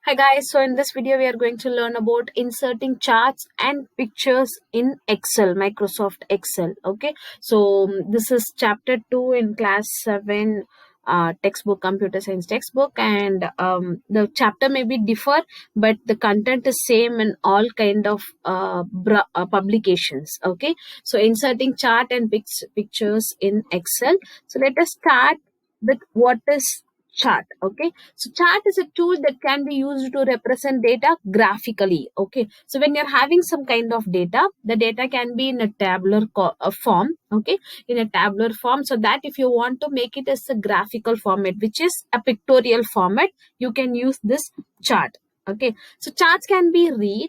Hi guys, so in this video we are going to learn about inserting charts and pictures in Excel, Microsoft Excel. Okay, so this is chapter 2 in class 7 textbook, computer science textbook, and the chapter may be differ, but the content is same in all kind of publications. Okay, so inserting chart and pictures in Excel. So let us start with what is chart. Okay, so chart is a tool that can be used to represent data graphically. Okay, so when you're having some kind of data, the data can be in a tabular form. Okay, in a tabular form, so that if you want to make it as a graphical format, which is a pictorial format, you can use this chart. Okay, so charts can be read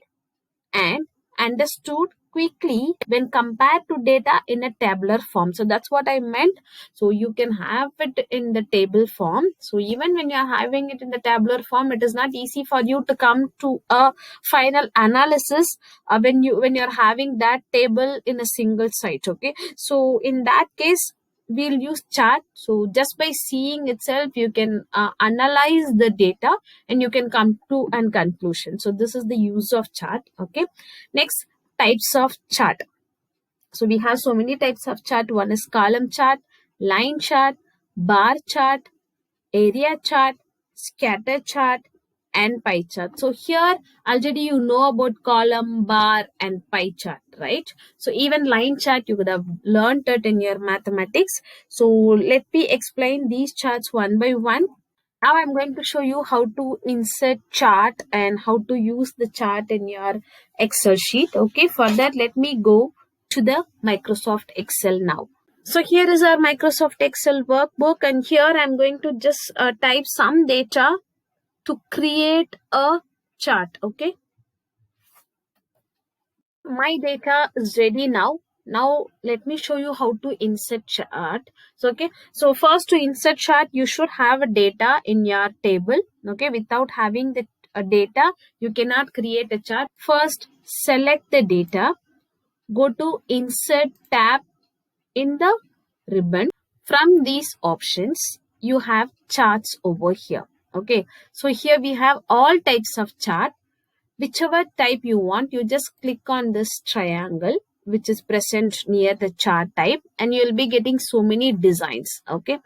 and understood quickly when compared to data in a tabular form. So that's what I meant. So you can have it in the table form. So even when you're having it in the tabular form, it is not easy for you to come to a final analysis when you're having that table in a single site. Okay, so in that case we'll use chart. So just by seeing itself you can analyze the data and you can come to a conclusion. So this is the use of chart. Okay, next, types of chart. So we have so many types of chart. One is column chart, line chart, bar chart, area chart, scatter chart, and pie chart. So here already you know about column, bar, and pie chart, right? So even line chart you could have learned it in your mathematics. So let me explain these charts one by one. Now I'm going to show you how to insert chart and how to use the chart in your Excel sheet. Okay, for that let me go to the Microsoft Excel now. So here is our Microsoft Excel workbook, and here I'm going to just type some data to create a chart. Okay, my data is ready now. Now let me show you how to insert chart. So okay, so first, to insert chart you should have a data in your table. Okay, without having the data you cannot create a chart. First, select the data, go to insert tab in the ribbon. From these options you have charts over here. Okay, so here we have all types of chart. Whichever type you want, you just click on this triangle which is present near the chart type, and you will be getting so many designs. Okay,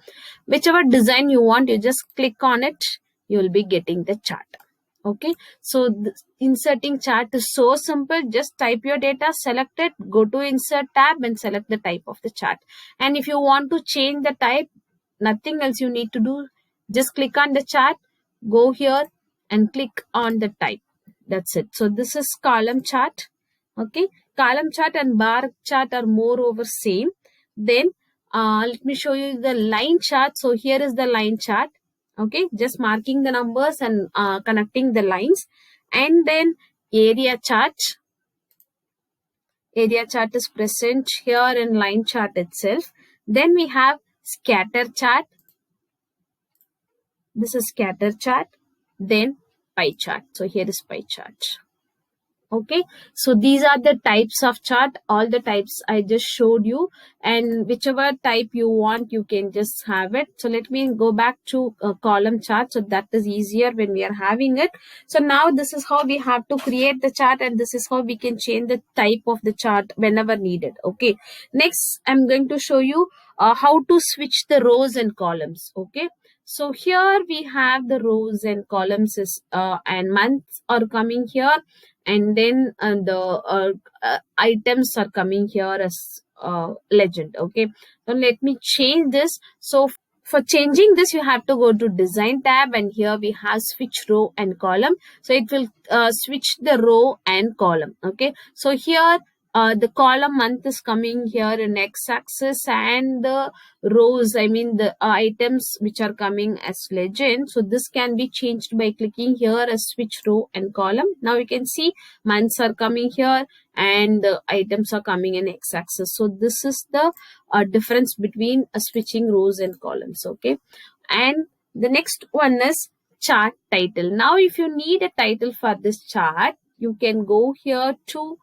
whichever design you want, you just click on it, you will be getting the chart. Okay, so inserting chart is so simple. Just type your data, select it, go to insert tab and select the type of the chart. And if you want to change the type, nothing else you need to do, just click on the chart, go here and click on the type. That's it. So this is column chart. Okay, column chart and bar chart are more over same. Then let me show you the line chart. So here is the line chart. Okay, just marking the numbers and connecting the lines. And then area chart. Area chart is present here in line chart itself. Then we have scatter chart. This is scatter chart. Then pie chart. So here is pie chart. Okay, so these are the types of chart, all the types I just showed you, and whichever type you want you can just have it. So let me go back to column chart, so that is easier when we are having it. So now this is how we have to create the chart, and this is how we can change the type of the chart whenever needed. Okay, next I'm going to show you how to switch the rows and columns. Okay, so here we have the rows and columns and months are coming here, and then the items are coming here as legend. Okay, so let me change this. So for changing this you have to go to design tab, and here we have switch row and column. So it will switch the row and column. Okay, so here the column month is coming here in x-axis, and the rows, I mean the items which are coming as legend. So this can be changed by clicking here as switch row and column. Now you can see months are coming here and the items are coming in x-axis. So this is the difference between switching rows and columns. Okay, and the next one is chart title. Now if you need a title for this chart, you can go here to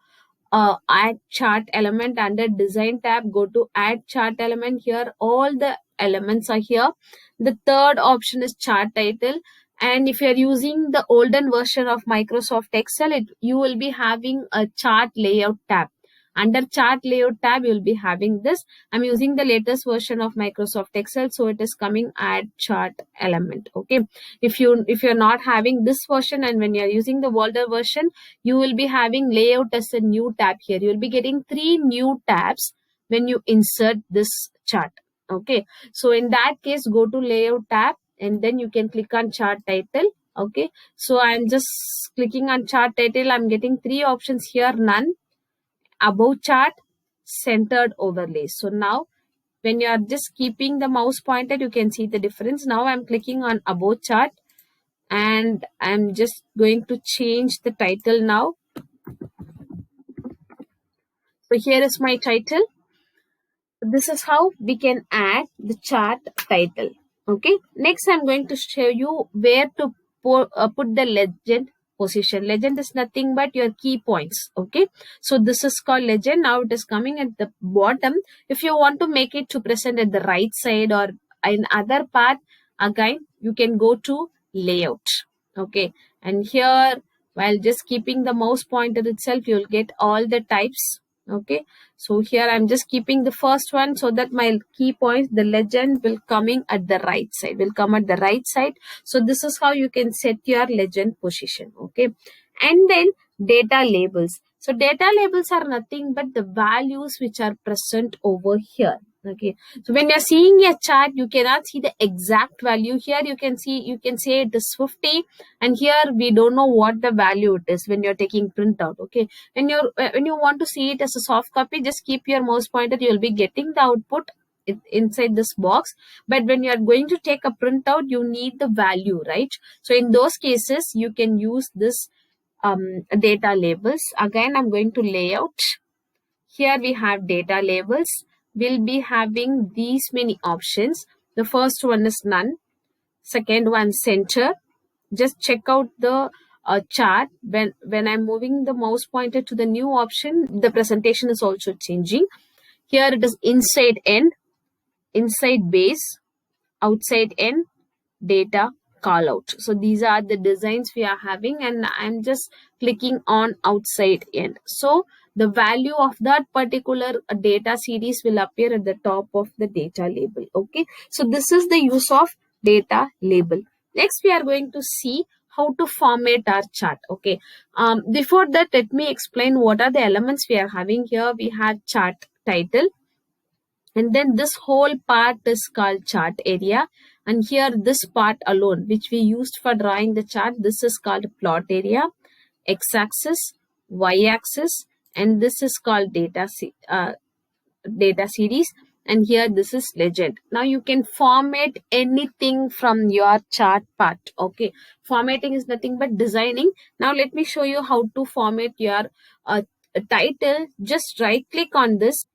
add chart element under design tab, go to add chart element. Here all the elements are here. The third option is chart title, And if you're using the olden version of Microsoft Excel, you will be having a chart layout tab. Under chart layout tab, you will be having this. I'm using the latest version of Microsoft Excel, so it is coming add chart element. Okay. If you're not having this version, and when you're using the older version, you will be having layout as a new tab here. You will be getting 3 new tabs when you insert this chart. Okay. So in that case, go to layout tab and then you can click on chart title. Okay. So I'm just clicking on chart title. I'm getting 3 options here: none, above chart, centered overlay. So now when you are just keeping the mouse pointed, you can see the difference. Now I'm clicking on above chart and I'm just going to change the title now. So here is my title. This is how we can add the chart title. Okay. Next, I'm going to show you where to put the legend position. Legend is nothing but your key points. Okay. So this is called legend. Now it is coming at the bottom. If you want to make it to present at the right side or in other part, again, you can go to layout. Okay. And here, while just keeping the mouse pointer itself, you'll get all the types. Okay. So here I'm just keeping the first one so that my key points, the legend will coming at the right side, will come at the right side. So this is how you can set your legend position. Okay. And then data labels. So data labels are nothing but the values which are present over here. Okay. So when you're seeing a chart, you cannot see the exact value. Here you can say it is 50, and here we don't know what the value it is when you're taking printout. Okay. When you want to see it as a soft copy, just keep your mouse pointer. You'll be getting the output inside this box. But when you're going to take a printout, you need the value, right? So in those cases, you can use this data labels. Again, I'm going to layout. Here we have data labels. We'll be having these many options. The first one is none. Second one, center. Just check out the chart. When I'm moving the mouse pointer to the new option, the presentation is also changing. Here it is inside end, inside base, outside end, data, call out. So these are the designs we are having, and I'm just clicking on outside end. So the value of that particular data series will appear at the top of the data label. Okay. So this is the use of data label. Next, we are going to see how to format our chart. Okay. Before that, let me explain what are the elements we are having here. We have chart title, and then this whole part is called chart area. And here this part alone, which we used for drawing the chart, this is called plot area, x-axis, y-axis, and this is called data series. And here this is legend. Now you can format anything from your chart part. Okay. Formatting is nothing but designing. Now let me show you how to format your title. Just right click on this.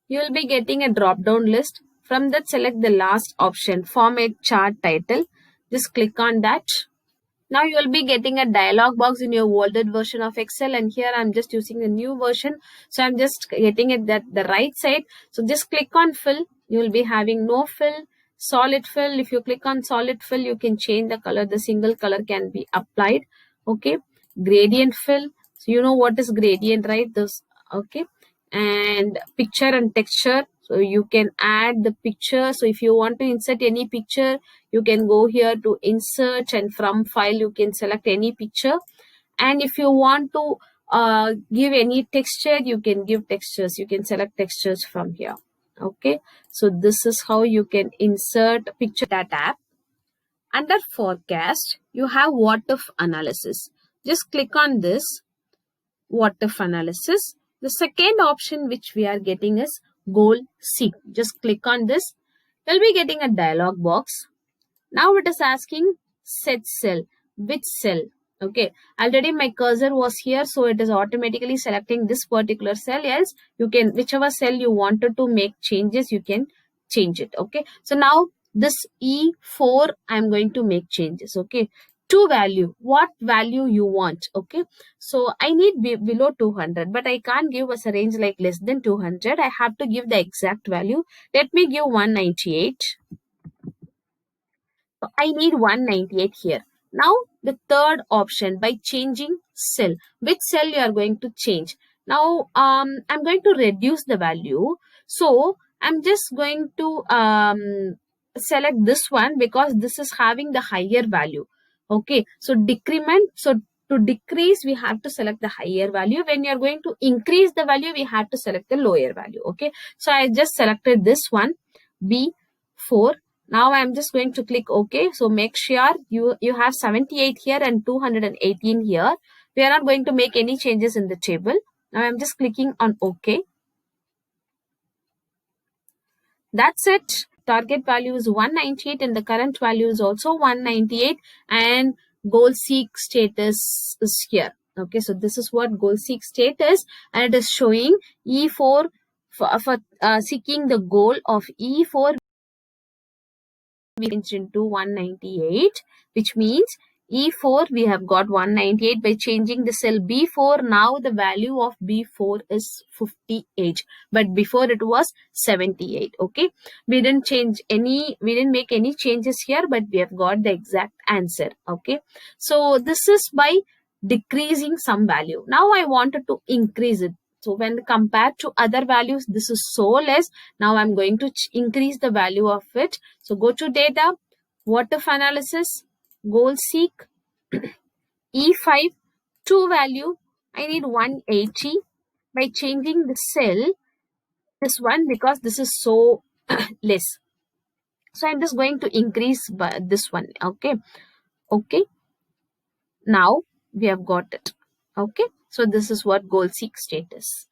You will be getting a drop down list. From that, select the last option, format chart title. Just click on that. Now you will be getting a dialog box in your older version of Excel, and here I'm just using the new version. So I'm just getting it at the right side. So just click on fill. You will be having no fill, solid fill. If you click on solid fill, you can change the color. The single color can be applied. Okay. Gradient fill. So you know what is gradient, right? This. Okay. And picture and texture. So you can add the picture. So if you want to insert any picture, you can go here to insert, and from file you can select any picture. And if you want to give any texture, you can give textures. You can select textures from here. Okay. So this is how you can insert picture. That tab. Under forecast, you have what if analysis. Just click on this what if analysis. The second option which we are getting is goal seek. Just click on this. You'll be getting a dialog box. Now it is asking set cell. Which cell? Okay. Already my cursor was here, so it is automatically selecting this particular cell. Else you can, whichever cell you wanted to make changes, you can change it. Okay. So now this E4, I'm going to make changes. Okay. To value, what value you want. Okay. So I need below 200, but I can't give us a range like less than 200. I have to give the exact value. Let me give 198. I need 198 here. Now the third option, by changing cell, which cell you are going to change. Now I'm going to reduce the value. So I'm just going to select this one because this is having the higher value. Okay, so decrement. So to decrease, we have to select the higher value. When you are going to increase the value, we have to select the lower value. Okay, so I just selected this one, B4. Now I'm just going to click OK. So make sure you have 78 here and 218 here. We are not going to make any changes in the table. Now I'm just clicking on OK. That's it. Target value is 198 and the current value is also 198, and goal seek status is here. Okay, so this is what goal seek status, and it is showing E4 for seeking the goal of E4 changed into 198, which means E4 we have got 198. By changing the cell B4, now the value of B4 is 58, but before it was 78. Okay, we didn't make any changes here, but we have got the exact answer. Okay, so this is by decreasing some value. Now I wanted to increase it. So when compared to other values, this is so less. Now I'm going to increase the value of it. So go to data, what-if analysis, goal seek, E5, to value. I need 180. By changing the cell, this one, because this is so less. So I'm just going to increase by this one. Okay. Okay. Now we have got it. Okay. So this is what goal seek status.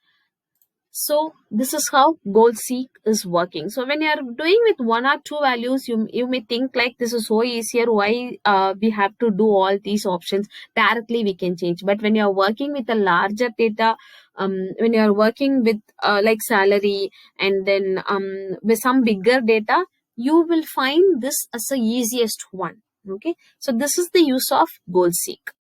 So this is how goal seek is working. So when you are doing with one or two values, you may think like this is so easier. Why we have to do all these options directly? We can change. But when you are working with a larger data, when you are working with like salary and then with some bigger data, you will find this as the easiest one. Okay. So this is the use of goal seek.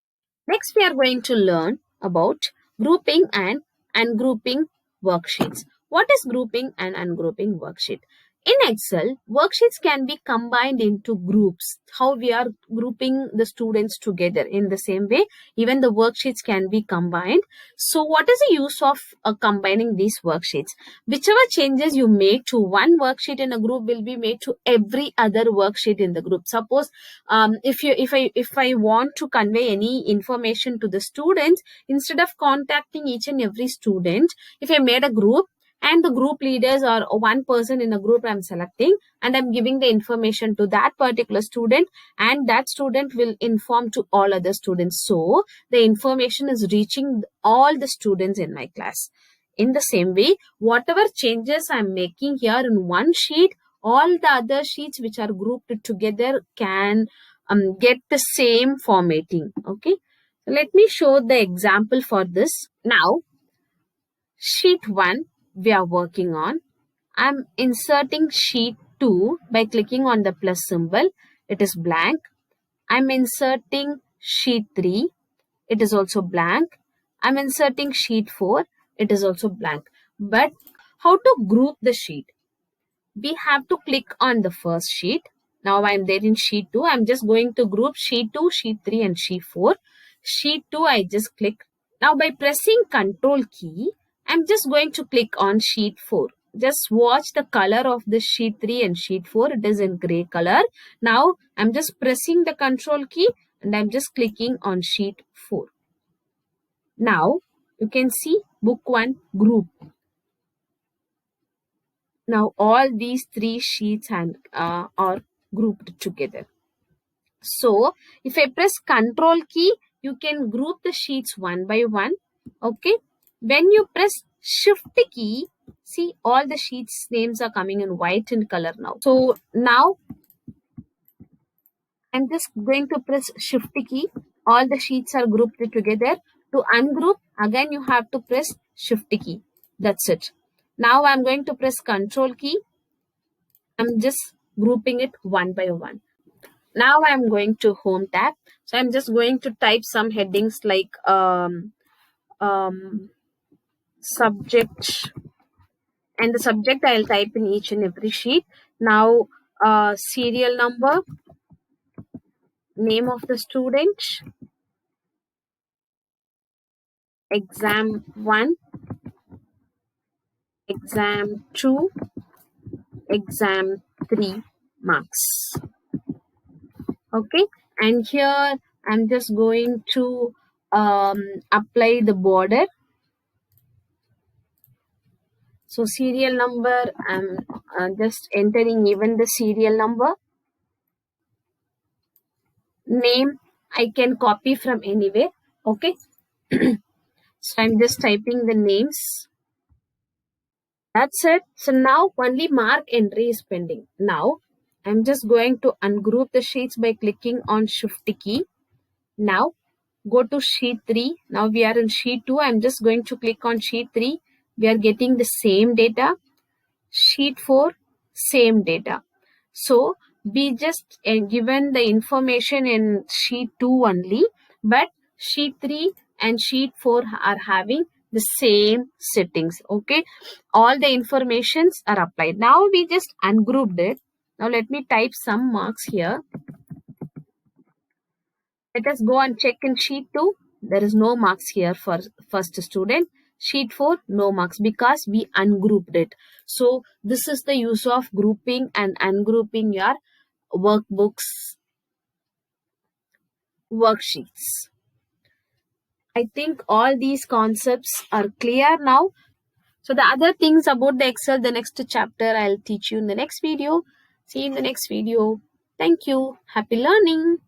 Next, we are going to learn about grouping and ungrouping worksheets. What is grouping and ungrouping worksheet? In Excel, worksheets can be combined into groups. How we are grouping the students together. In the same way, even the worksheets can be combined. So what is the use of combining these worksheets? Whichever changes you make to one worksheet in a group will be made to every other worksheet in the group. Suppose if I want to convey any information to the students, instead of contacting each and every student, if I made a group and the group leaders or one person in a group I'm selecting, and I'm giving the information to that particular student, and that student will inform to all other students. So the information is reaching all the students in my class. In the same way, whatever changes I'm making here in one sheet, all the other sheets which are grouped together can get the same formatting. Okay, let me show the example for this. Now sheet 1 we are working on. I'm inserting sheet 2 by clicking on the plus symbol. It is blank. I'm inserting sheet 3. It is also blank. I'm inserting sheet 4. It is also blank. But how to group the sheet? We have to click on the first sheet. Now I'm there in sheet 2. I'm just going to group sheet 2, sheet 3 and sheet 4. Sheet 2 I just click. Now by pressing Control key, I'm just going to click on sheet 4. Just watch the color of the sheet 3 and sheet 4. It is in gray color. Now I'm just pressing the Control key and I'm just clicking on sheet 4. Now you can see book 1 group. Now all these 3 sheets are grouped together. So if I press Control key, you can group the sheets one by one. Okay. When you press Shift key, see all the sheets names are coming in white in color now. So now I'm just going to press Shift key. All the sheets are grouped together. To ungroup, again you have to press Shift key. That's it. Now I'm going to press Control key. I'm just grouping it one by one. Now I'm going to Home tab. So I'm just going to type some headings like subject, and the subject I'll type in each and every sheet. Now serial number, name of the student, exam 1, exam 2, exam 3 marks. Okay, and here I'm just going to apply the border. So serial number, I'm just entering even the serial number. Name, I can copy from anywhere. Okay, so I'm just typing the names. That's it. So now only mark entry is pending. Now I'm just going to ungroup the sheets by clicking on Shift key. Now go to sheet 3. Now we are in sheet 2. I'm just going to click on sheet 3. We are getting the same data. Sheet 4, same data. So we just given the information in sheet 2 only, but sheet 3 and sheet 4 are having the same settings. Okay, all the informations are applied. Now we just ungrouped it. Now let me type some marks here. Let us go and check in sheet 2. There is no marks here for first student. Sheet 4, no marks because we ungrouped it. So this is the use of grouping and ungrouping your workbooks, worksheets. I think all these concepts are clear now. So the other things about the Excel, the next chapter, I'll teach you in the next video. See you in the next video. Thank you. Happy learning.